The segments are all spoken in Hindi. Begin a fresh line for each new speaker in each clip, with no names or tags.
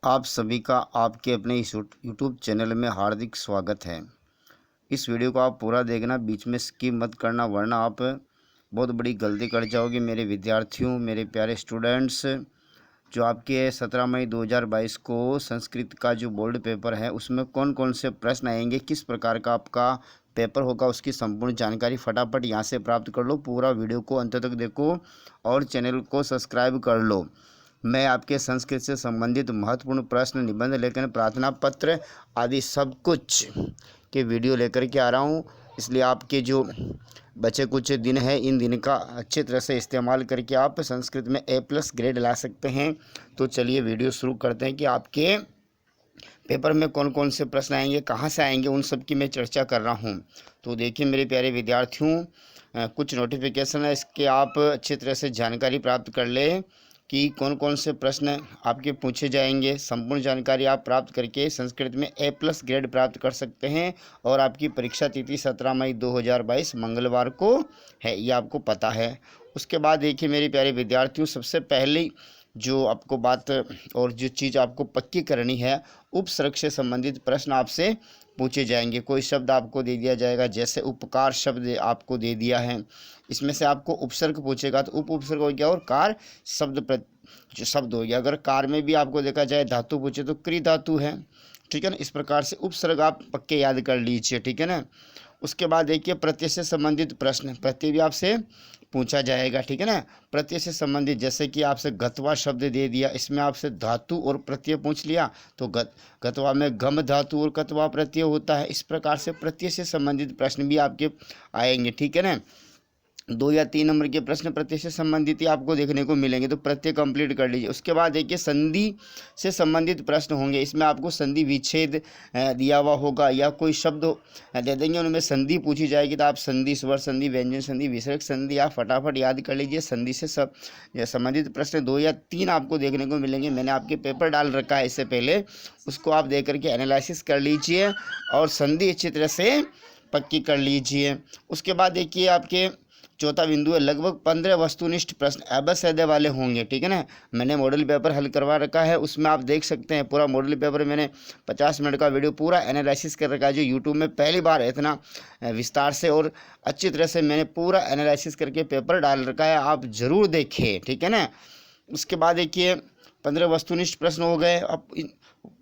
आप सभी का आपके अपने इस यूट्यूब चैनल में हार्दिक स्वागत है। इस वीडियो को आप पूरा देखना, बीच में स्किप मत करना, वरना आप बहुत बड़ी गलती कर जाओगे। मेरे विद्यार्थियों, मेरे प्यारे स्टूडेंट्स, जो आपके 17 मई 2022 को संस्कृत का जो बोर्ड पेपर है उसमें कौन कौन से प्रश्न आएंगे, किस प्रकार का आपका पेपर होगा, उसकी संपूर्ण जानकारी फटाफट यहाँ से प्राप्त कर लो। पूरा वीडियो को अंत तक देखो और चैनल को सब्सक्राइब कर लो। मैं आपके संस्कृत से संबंधित महत्वपूर्ण प्रश्न, निबंध, लेखन, प्रार्थना पत्र आदि सब कुछ के वीडियो लेकर के आ रहा हूँ। इसलिए आपके जो बचे कुछ दिन है, इन दिन का अच्छी तरह से इस्तेमाल करके आप संस्कृत में A+ ग्रेड ला सकते हैं। तो चलिए वीडियो शुरू करते हैं कि आपके पेपर में कौन कौन से प्रश्न आएंगे, कहाँ से आएंगे, उन सब की मैं चर्चा कर रहा हूँ। तो देखिए मेरे प्यारे विद्यार्थियों, कुछ नोटिफिकेशन है, इसके आप अच्छी तरह से जानकारी प्राप्त कर लें कि कौन कौन से प्रश्न आपके पूछे जाएंगे। संपूर्ण जानकारी आप प्राप्त करके संस्कृत में A+ ग्रेड प्राप्त कर सकते हैं। और आपकी परीक्षा तिथि 17 मई 2022 मंगलवार को है, ये आपको पता है। उसके बाद देखिए मेरे प्यारे विद्यार्थियों, सबसे पहले जो आपको बात और जो चीज़ आपको पक्की करनी है, उपसर्ग से संबंधित प्रश्न आपसे पूछे जाएंगे। कोई शब्द आपको दे दिया जाएगा, जैसे उपकार शब्द आपको दे दिया है, इसमें से आपको उपसर्ग पूछेगा तो उपसर्ग हो गया, और कार शब्द जो शब्द हो गया। अगर कार में भी आपको देखा जाए धातु पूछे तो क्री धातु है, ठीक है ना। इस प्रकार से उपसर्ग आप पक्के याद कर लीजिए, ठीक है ना। उसके बाद देखिए प्रत्यय से संबंधित प्रश्न, प्रत्यय भी आपसे पूछा जाएगा, ठीक है ना। प्रत्यय से संबंधित, जैसे कि आपसे गत्वा शब्द दे दिया, इसमें आपसे धातु और प्रत्यय पूछ लिया तो गत्वा में गम धातु और कत्वा प्रत्यय होता है। इस प्रकार से प्रत्यय से संबंधित प्रश्न भी आपके आएंगे, ठीक है ना। 2 या 3 नंबर के प्रश्न प्रत्यय से संबंधित ही आपको देखने को मिलेंगे, तो प्रत्यय कंप्लीट कर लीजिए। उसके बाद देखिए संधि से संबंधित प्रश्न होंगे, इसमें आपको संधि विच्छेद दिया हुआ होगा या कोई शब्द दे देंगे, उनमें संधि पूछी जाएगी, तो आप संधि, स्वर संधि, व्यंजन संधि, विसर्ग संधि आप फटाफट याद कर लीजिए। संधि से संबंधित प्रश्न 2 या 3 आपको देखने को मिलेंगे। मैंने आपके पेपर डाल रखा है इससे पहले, उसको आप देख करके एनालिसिस कर लीजिए और संधि अच्छी तरह से पक्की कर लीजिए। उसके बाद देखिए आपके चौथा बिंदु है, लगभग 15 वस्तुनिष्ठ प्रश्न अबसैदे वाले होंगे, ठीक है ना। मैंने मॉडल पेपर हल करवा रखा है, उसमें आप देख सकते हैं पूरा मॉडल पेपर। मैंने 50 मिनट का वीडियो पूरा एनालिसिस कर रखा है, जो यूट्यूब में पहली बार इतना विस्तार से और अच्छी तरह से मैंने पूरा एनालिसिस करके पेपर डाल रखा है, आप ज़रूर देखें, ठीक है ना। उसके बाद देखिए 15 वस्तुनिष्ठ प्रश्न हो गए। अब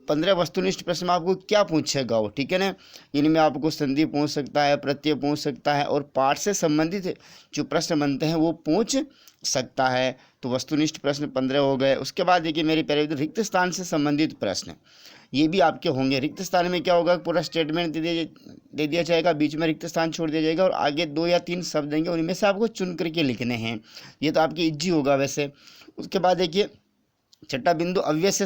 15 वस्तुनिष्ठ प्रश्न में आपको क्या पूछेगा वो, ठीक है ना। इनमें आपको संधि पूछ सकता है, प्रत्यय पूछ सकता है, और पाठ से संबंधित जो प्रश्न बनते हैं वो पूछ सकता है। तो वस्तुनिष्ठ प्रश्न 15 हो गए। उसके बाद देखिए मेरे प्यारे, रिक्त स्थान से संबंधित प्रश्न ये भी आपके होंगे। रिक्त स्थान में क्या होगा, पूरा स्टेटमेंट दे दिया जाएगा, बीच में रिक्त स्थान छोड़ दिया जाएगा और आगे 2 या 3 शब्द देंगे, उनमें से आपको चुन करके लिखने हैं। ये तो आपकी इजी होगा वैसे। उसके बाद देखिए छठा बिंदु, अव्यय से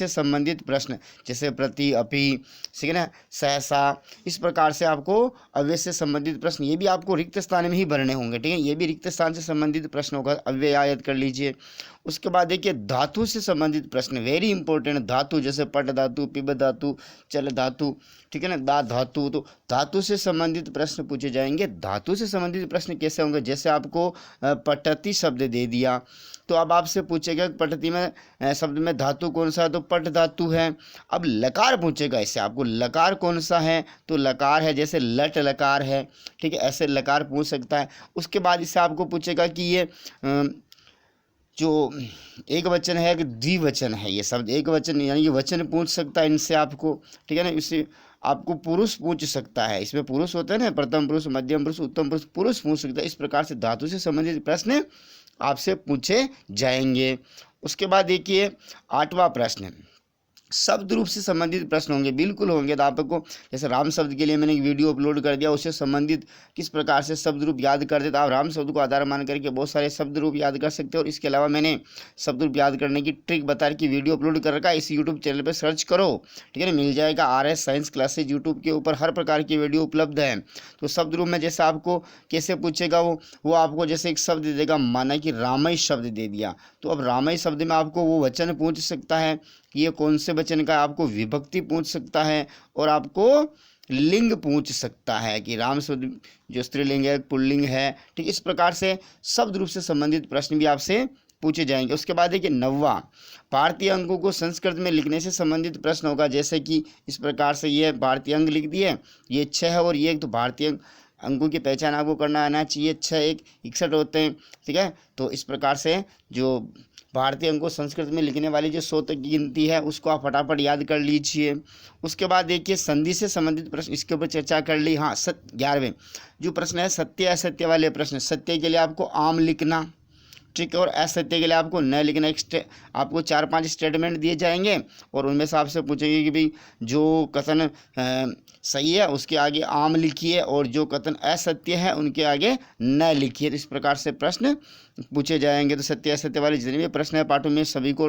संबंधित प्रश्न, जैसे प्रति, अपि, ठीक है ना, सहसा, इस प्रकार से आपको अव्यय से संबंधित प्रश्न, ये भी आपको रिक्त स्थान में ही भरने होंगे, ठीक है। ये भी रिक्त स्थान से संबंधित प्रश्न होगा, अव्यय याद कर लीजिए। उसके बाद देखिए धातु से संबंधित प्रश्न, वेरी इंपॉर्टेंट। धातु जैसे पट धातु, पिब धातु, चल धातु, ठीक है ना, दा धातु, तो धातु से संबंधित प्रश्न पूछे जाएंगे। धातु से संबंधित प्रश्न कैसे होंगे, जैसे आपको पटति शब्द दे दिया तो अब आपसे पूछेगा पटति में शब्द में धातु कौन सा है, तो पट धातु है। अब लकार पूछेगा, इससे आपको लकार कौन सा है, तो लकार है, जैसे लट लकार है, ठीक है, ऐसे लकार पूछ सकता है। उसके बाद इससे आपको पूछेगा कि ये जो एक वचन है कि द्विवचन है, ये शब्द एक वचन यानी ये वचन पूछ सकता है इनसे आपको, ठीक है ना। इससे आपको पुरुष पूछ सकता है, इसमें पुरुष होता है ना, प्रथम पुरुष, मध्यम पुरुष, उत्तम पुरुष, पुरुष पूछ सकता है। इस प्रकार से धातु से संबंधित प्रश्न आपसे पूछे जाएंगे। उसके बाद देखिए 8वां प्रश्न, शब्द रूप से संबंधित प्रश्न होंगे, बिल्कुल होंगे। तो आपको जैसे राम शब्द के लिए मैंने एक वीडियो अपलोड कर दिया, उससे संबंधित किस प्रकार से शब्द रूप याद करते, तो आप राम शब्द को आधार मान करके बहुत सारे शब्द रूप याद कर सकते हो। और इसके अलावा मैंने शब्द रूप याद करने की ट्रिक बता की वीडियो अपलोड कर रखा है, इस यूट्यूब चैनल पर सर्च करो, ठीक है ना, मिल जाएगा। RS साइंस क्लासेज यूट्यूब के ऊपर हर प्रकार की वीडियो उपलब्ध है। तो शब्द रूप में जैसे आपको कैसे पूछेगा वो आपको जैसे एक शब्द दे देगा, माना कि रामई शब्द दे दिया, तो अब रामई शब्द में आपको वो वचन पूछ सकता है कि ये कौन से वचन का, आपको विभक्ति पूछ सकता है और आपको लिंग पूछ सकता है कि राम शब्द जो स्त्रीलिंग है, पुल्लिंग है, ठीक। इस प्रकार से शब्द रूप से संबंधित प्रश्न भी आपसे पूछे जाएंगे। उसके बाद देखिए 9वां, भारतीय अंकों को संस्कृत में लिखने से संबंधित प्रश्न होगा। जैसे कि इस प्रकार से ये भारतीय अंक लिख दिए, ये 6 है और ये तो भारतीय अंकों की पहचान आपको करना आना चाहिए। 6 1 61 होते हैं, ठीक है। तो इस प्रकार से जो भारतीय अंकों संस्कृत में लिखने वाली जो 100 तक की गिनती है उसको आप फटाफट याद कर लीजिए। उसके बाद देखिए संधि से संबंधित प्रश्न, इसके ऊपर चर्चा कर ली। हाँ, 11वें जो प्रश्न है सत्य असत्य वाले प्रश्न, सत्य के लिए आपको आम लिखना, ठीक है, और असत्य के लिए आपको न लिखना। आपको 4-5 स्टेटमेंट दिए जाएंगे और उनमें से आपसे पूछेंगे कि भाई जो कथन सही है उसके आगे आम लिखिए और जो कथन असत्य है उनके आगे न लिखिए। तो इस प्रकार से प्रश्न पूछे जाएंगे। तो सत्य असत्य वाले जितने भी प्रश्न है पाठों में सभी को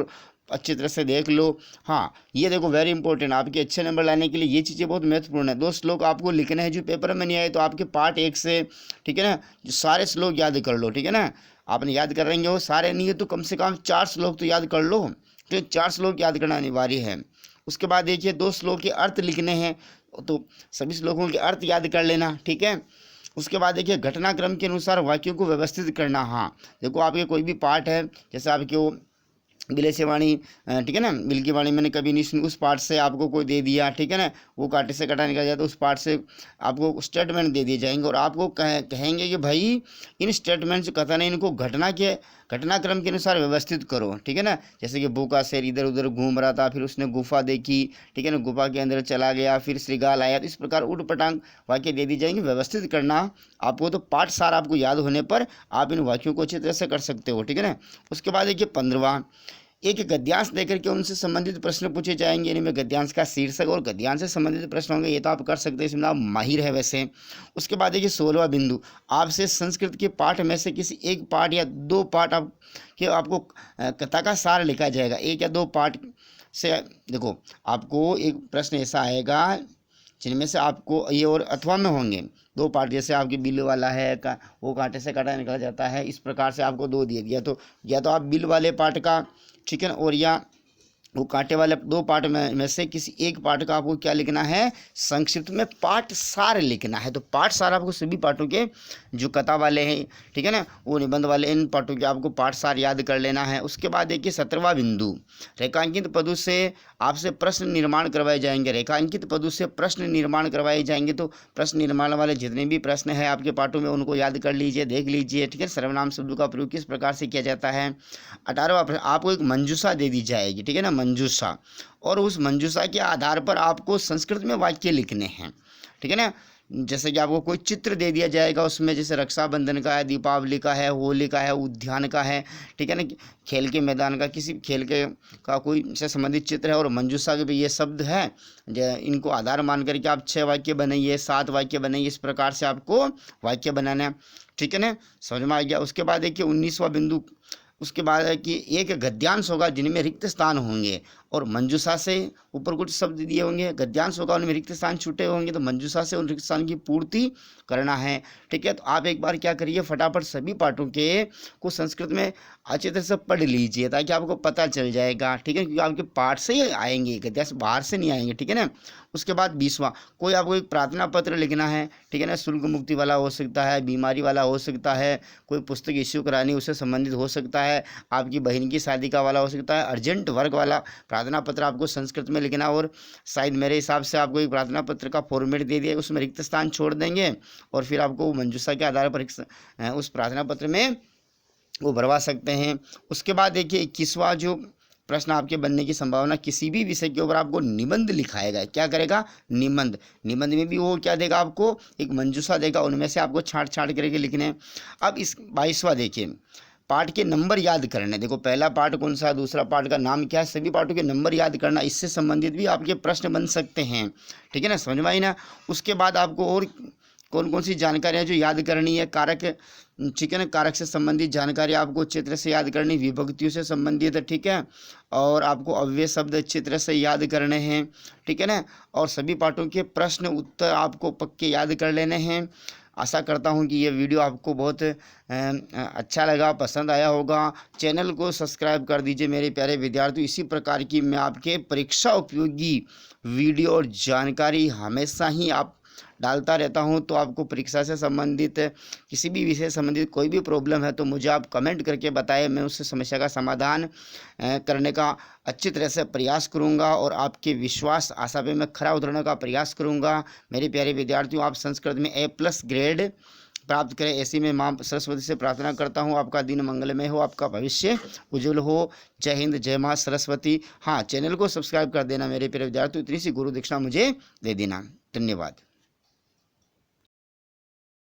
अच्छी तरह से देख लो। हाँ, ये देखो वेरी इंपॉर्टेंट, आपके अच्छे नंबर लाने के लिए ये चीज़ें बहुत महत्वपूर्ण है। 2 श्लोक आपको लिखने हैं जो पेपर में नहीं आए, तो आपके पार्ट 1 से, ठीक है ना, जो सारे श्लोक याद कर लो, ठीक है ना। आपने याद कर रहेंगे वो सारे नहीं है तो कम से कम 4 श्लोक तो याद कर लो, तो 4 श्लोक याद करना अनिवार्य है। उसके बाद देखिए 2 श्लोक के अर्थ लिखने हैं, तो सभी श्लोकों के अर्थ याद कर लेना, ठीक है। उसके बाद देखिए घटनाक्रम के अनुसार वाक्यों को व्यवस्थित करना। हाँ, देखो आपके कोई भी पार्ट है, जैसे आपके वो बिले से वाणी, ठीक है ना, बिल की वाणी मैंने कभी नहीं सुनी, उस पार्ट से आपको कोई दे दिया, ठीक है ना, वो कांटे से कटा निकल जाता है, उस पार्ट से आपको स्टेटमेंट दे दिए जाएंगे और आपको कहेंगे कि भाई इन स्टेटमेंट जो कथन है इनको घटनाक्रम के अनुसार व्यवस्थित करो, ठीक है ना। जैसे कि भूखा शेर इधर उधर घूम रहा था, फिर उसने गुफा देखी, ठीक है ना, गुफा के अंदर चला गया, फिर श्रृगाल आया। तो इस प्रकार उठ पटांग वाक्य दे दी जाएंगे, व्यवस्थित करना आपको। तो पाठ सार आपको याद होने पर आप इन वाक्यों को अच्छी तरह से कर सकते हो, ठीक है ना। उसके बाद देखिए 15वां, एक गद्यांश देकर के उनसे संबंधित प्रश्न पूछे जाएंगे। इनमें गद्यांश का शीर्षक और गद्यांश से संबंधित प्रश्न होंगे, ये तो आप कर सकते हैं, इसमें आप माहिर है वैसे। उसके बाद देखिए 16वां बिंदु, आपसे संस्कृत के पाठ में से किसी एक पाठ या 2 पाठ आपको कथा का सार लिखा जाएगा। 1 या 2 पाठ से देखो आपको एक प्रश्न ऐसा आएगा जिनमें से आपको ये और अथवा में होंगे 2 पार्ट, जैसे आपकी बिल वाला है वो कांटे से काटा निकल जाता है, इस प्रकार से आपको 2 दिए दिया। तो या तो आप बिल वाले पार्ट का, ठीक है ना, और या वो कांटे वाले 2 पार्ट में से किसी एक पार्ट का आपको क्या लिखना है, संक्षिप्त में पाठ सार लिखना है। तो पाठ सार आपको सभी पाठों के जो कथा वाले हैं, ठीक है ना, वो निबंध वाले, इन पाठों के आपको पाठ सार याद कर लेना है। उसके बाद देखिए 17वां बिंदु, रेखांकित पदों से आपसे प्रश्न निर्माण करवाए जाएंगे। रेखांकित पदों से प्रश्न निर्माण करवाए जाएंगे। तो प्रश्न निर्माण वाले जितने भी प्रश्न हैं आपके पाठों में उनको याद कर लीजिए, देख लीजिए, ठीक है। सर्वनाम शब्दों का प्रयोग किस प्रकार से किया जाता है। 18वां प्रश्न, आपको एक मंजूषा दे दी जाएगी, ठीक है ना, मंजूषा, और उस मंजूषा के आधार पर आपको संस्कृत में वाक्य लिखने हैं, ठीक है ना। जैसे कि आपको कोई चित्र दे दिया जाएगा उसमें, जैसे रक्षाबंधन का है, दीपावली का है, होली का है, उद्यान का है, ठीक है ना, खेल के मैदान का, किसी खेल के का कोई से संबंधित चित्र है और मंजूषा के भी ये शब्द है, इनको आधार मान करके आप 6 वाक्य बनाइए, 7 वाक्य बनाइए, इस प्रकार से आपको वाक्य बनाना है, ठीक है ना, समझ में आ गया। उसके बाद देखिए 19वां बिंदु, उसके बाद है कि एक गद्यांश होगा जिनमें रिक्त स्थान होंगे और मंजूषा से ऊपर कुछ शब्द दिए होंगे, गद्यांश होगा उनमें रिक्त स्थान छूटे होंगे, तो मंजूषा से उन रिक्त स्थान की पूर्ति करना है, ठीक है। तो आप एक बार क्या करिए, फटाफट सभी पाठों के को संस्कृत में अच्छी तरह से पढ़ लीजिए ताकि आपको पता चल जाएगा, ठीक है, क्योंकि आपके पाठ से ही आएंगे, गद्यांश बाहर से नहीं आएंगे, ठीक है ना। उसके बाद 20वां, कोई आपको एक प्रार्थना पत्र लिखना है, ठीक है ना, शुल्क मुक्ति वाला हो सकता है, बीमारी वाला हो सकता है, कोई पुस्तक इश्यू करानी उससे संबंधित हो सकता है, आपकी बहन की शादी का वाला हो सकता है, अर्जेंट वर्क वाला प्रार्थना पत्र आपको संस्कृत में लिखना। और शायद मेरे हिसाब से आपको एक प्रार्थना पत्र का फॉर्मेट दे दिया, उसमें रिक्त स्थान छोड़ देंगे और फिर आपको मंजूषा के आधार पर उस प्रार्थना पत्र में वो भरवा सकते हैं। उसके बाद देखिए 21वां जो प्रश्न आपके बनने की संभावना, किसी भी विषय के ऊपर आपको निबंध लिखाएगा। क्या करेगा, निबंध। निबंध में भी वो क्या देगा, आपको एक मंजूषा देगा, उनमें से आपको छांट करके लिखने हैं। अब इस 22वां देखिए, पाठ के नंबर याद करने। देखो पहला पाठ कौन सा है, दूसरा पाठ का नाम क्या है, सभी पाठों के नंबर याद करना, इससे संबंधित भी आपके प्रश्न बन सकते हैं, ठीक है ना, समझ में आई ना। उसके बाद आपको और कौन कौन सी जानकारियाँ जो याद करनी है, कारक, ठीक है ना, कारक से संबंधित जानकारी आपको चित्र से याद करनी, विभक्तियों से संबंधित है, ठीक है, और आपको अव्यय शब्द अच्छी तरह से याद करने हैं, ठीक है ना, और सभी पाठों के प्रश्न उत्तर आपको पक्के याद कर लेने हैं। आशा करता हूं कि ये वीडियो आपको बहुत अच्छा लगा, पसंद आया होगा। चैनल को सब्सक्राइब कर दीजिए मेरे प्यारे विद्यार्थी। इसी प्रकार की मैं आपके परीक्षा उपयोगी वीडियो और जानकारी हमेशा ही आप डालता रहता हूं। तो आपको परीक्षा से संबंधित, किसी भी विषय से संबंधित कोई भी प्रॉब्लम है तो मुझे आप कमेंट करके बताएं, मैं उस समस्या का समाधान करने का अच्छी तरह से प्रयास करूंगा और आपके विश्वास आशा पे मैं खरा उतरने का प्रयास करूंगा। मेरे प्यारे विद्यार्थियों, आप संस्कृत में A+ ग्रेड प्राप्त करें, ऐसी मैं मां सरस्वती से प्रार्थना करता हूं। आपका दिन मंगलमय हो, आपका भविष्य उज्जवल हो। जय हिंद, जय मां सरस्वती। हाँ, चैनल को सब्सक्राइब कर देना मेरे प्यारे विद्यार्थियों, इतनी सी गुरु दीक्षा मुझे दे देना। धन्यवाद।